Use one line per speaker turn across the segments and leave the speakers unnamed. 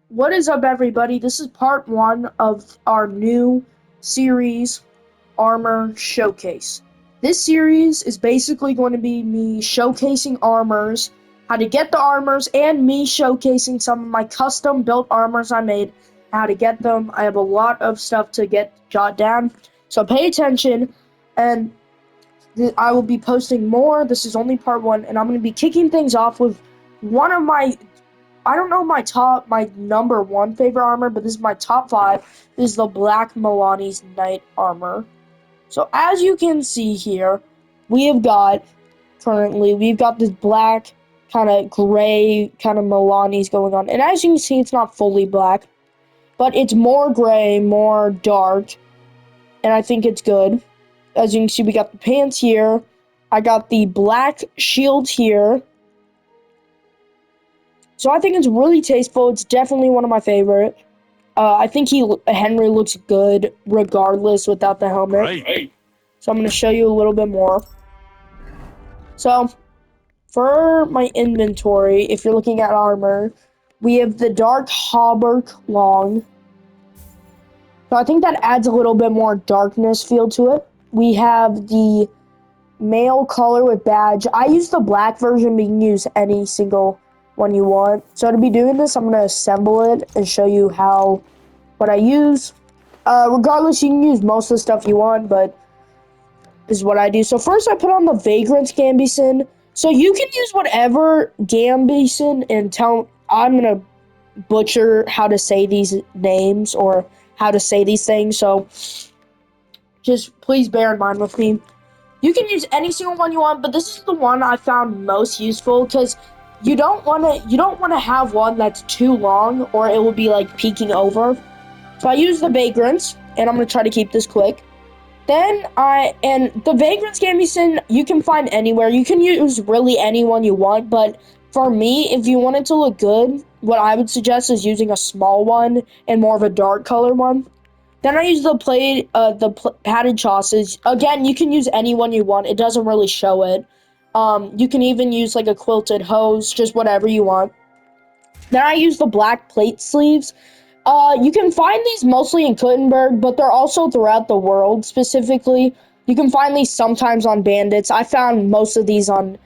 What is up, everybody? This is part one of our new series, Armor Showcase. This series is basically going to be me showcasing armors, how to get the armors, and me showcasing some of my custom built armors I made, how to get them. I have a lot of stuff to jot down, so pay attention, and I will be posting more. This is only part one, and I'm going to be kicking things off with one of my I don't know my number one favorite armor, but this is my top five. This is the Black Milanese Knight armor. So as you can see here, we've got this black kind of gray kind of Milanese going on. And as you can see, it's not fully black, but it's more gray, more dark, and I think it's good. As you can see, we got the pants here. I got the black shield here. So I think it's really tasteful. It's definitely one of my favorite. I think Henry looks good regardless without the helmet.
Right.
So I'm going to show you a little bit more. So for my inventory, if you're looking at armor, we have the dark hauberk long. So I think that adds a little bit more darkness feel to it. We have the mail color with badge. I use the black version, but you can use any single one you want. So to be doing this, I'm going to assemble it and show you what I use. Regardless, you can use most of the stuff you want, but this is what I do. So first I put on the Vagrant's Gambison. So you can use whatever Gambison and I'm going to butcher how to say these names or how to say these things. So just please bear in mind with me. You can use any single one you want, but this is the one I found most useful because you don't want to have one that's too long or it will be like peeking over. So I use the Vagrants, and I'm going to try to keep this quick. And the Vagrants Gambison, you can find anywhere. You can use really any one you want, but for me, if you want it to look good, what I would suggest is using a small one and more of a dark color one. Then I use the padded chausses. Again, you can use any one you want. It doesn't really show it. You can even use like a quilted hose, just whatever you want. Then I use the black plate sleeves. You can find these mostly in Kuttenberg, but they're also throughout the world. Specifically, you can find these sometimes on Bandits. I found most of these on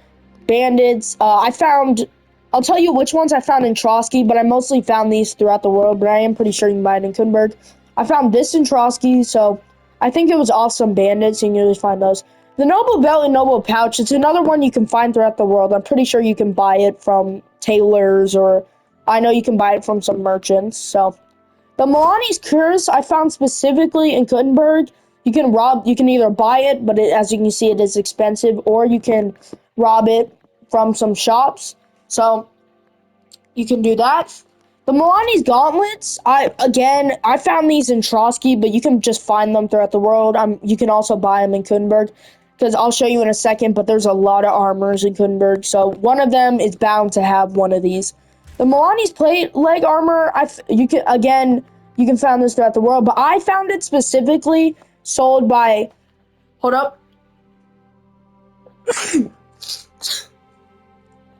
Bandits. I'll tell you which ones I found in Trotsky, but I mostly found these throughout the world, but I am pretty sure you can buy it in Kuttenberg. I found this in Trotsky, so I think it was off some Bandits, and you can usually find those. The Noble Belt and Noble Pouch, it's another one you can find throughout the world. I'm pretty sure you can buy it from tailors, or I know you can buy it from some merchants, so. The Milanese Curse I found specifically in Kuttenberg. You can either buy it, but as you can see, it is expensive, or you can rob it from some shops. So you can do that. The Milanese Gauntlets, I found these in Trotsky, but you can just find them throughout the world. You can also buy them in Kuttenberg, because I'll show you in a second, but there's a lot of armors in Kuttenberg, so one of them is bound to have one of these. The Milanese plate leg armor, you can find this throughout the world, but I found it specifically sold by, hold up.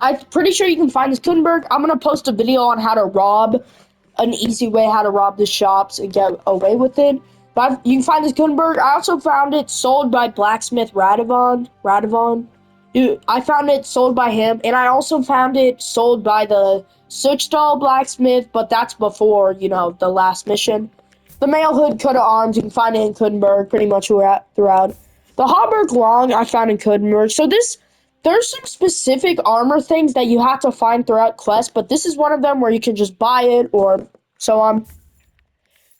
I'm pretty sure you can find this Kuttenberg. I'm going to post a video on how to rob, an easy way how to rob the shops and get away with it. But you can find this Kuttenberg. I also found it sold by Blacksmith Radovon. I found it sold by him, and I also found it sold by the Suchtal blacksmith, but that's before, the last mission. The Mail Hood Coat of Arms, you can find it in Kuttenberg, pretty much throughout. The Hauberk Long, I found in Kuttenberg. So there's some specific armor things that you have to find throughout Quest, but this is one of them where you can just buy it or so on.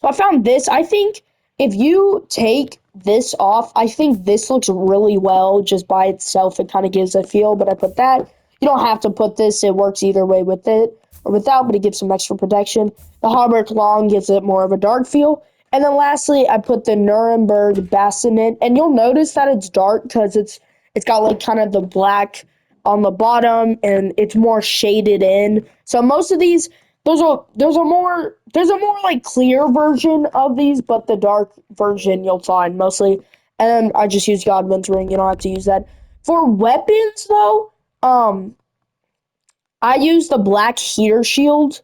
So I found this. I think if you take this off, I think this looks really well just by itself. It kind of gives a feel, but I put that. You don't have to put this. It works either way with it or without, but it gives some extra protection. The Hauberk Long gives it more of a dark feel. And then lastly, I put the Nuremberg Bassinet, and you'll notice that it's dark because it's got like kind of the black on the bottom, and it's more shaded in. So most of these, there's a more like clear version of these, but the dark version you'll find mostly. And I just use Godwin's Ring. You don't have to use that. For weapons though, I use the black heater shield.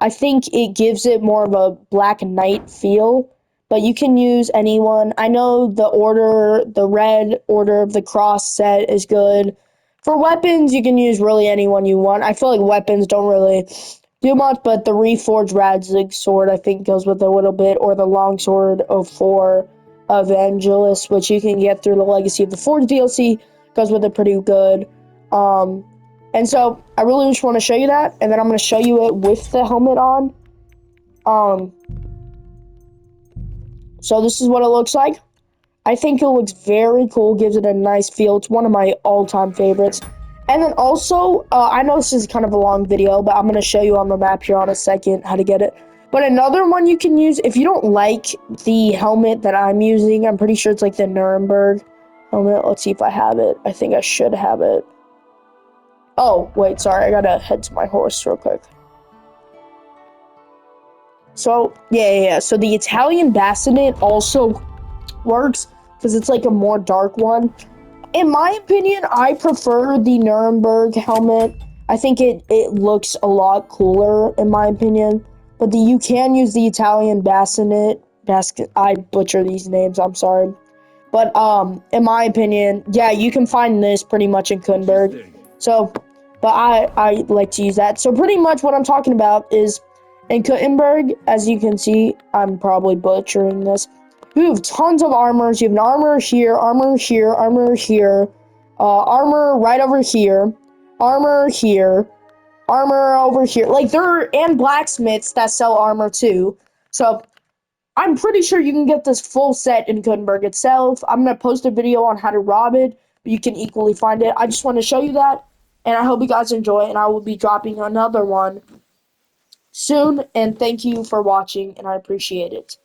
I think it gives it more of a Black Knight feel. But you can use anyone. I know the red Order of the Cross set is good. For weapons, you can use really anyone you want. I feel like weapons don't really do much, but the Reforged Radzig sword I think goes with it a little bit, or the Longsword of Four Evangelist, which you can get through the Legacy of the Forge DLC, goes with it pretty good. Um, and so I really just want to show you that, and then I'm going to show you it with the helmet on. Um, so this is what it looks like. I think it looks very cool, gives it a nice feel. It's one of my all-time favorites. And then also, I know this is kind of a long video, but I'm going to show you on the map here on a second how to get it. But another one you can use, if you don't like the helmet that I'm using, I'm pretty sure it's like the Nuremberg helmet. Let's see if I have it. I think I should have it. Oh, wait, sorry. I got to head to my horse real quick. So, yeah. So the Italian Bassinet also works because it's like a more dark one. In my opinion, I prefer the Nuremberg helmet. I think it looks a lot cooler, in my opinion. But you can use the Italian Bassinet. I butcher these names, I'm sorry. But in my opinion, yeah, you can find this pretty much in Kunberg. So, but I like to use that. So pretty much what I'm talking about is in Kuttenberg, as you can see, I'm probably butchering this. You have tons of armors. You have an armor here, armor here, armor here, armor right over here, armor here, armor over here. Like and blacksmiths that sell armor too. So I'm pretty sure you can get this full set in Gutenberg itself. I'm going to post a video on how to rob it, but you can equally find it. I just want to show you that, and I hope you guys enjoy, and I will be dropping another one soon, and thank you for watching, and I appreciate it.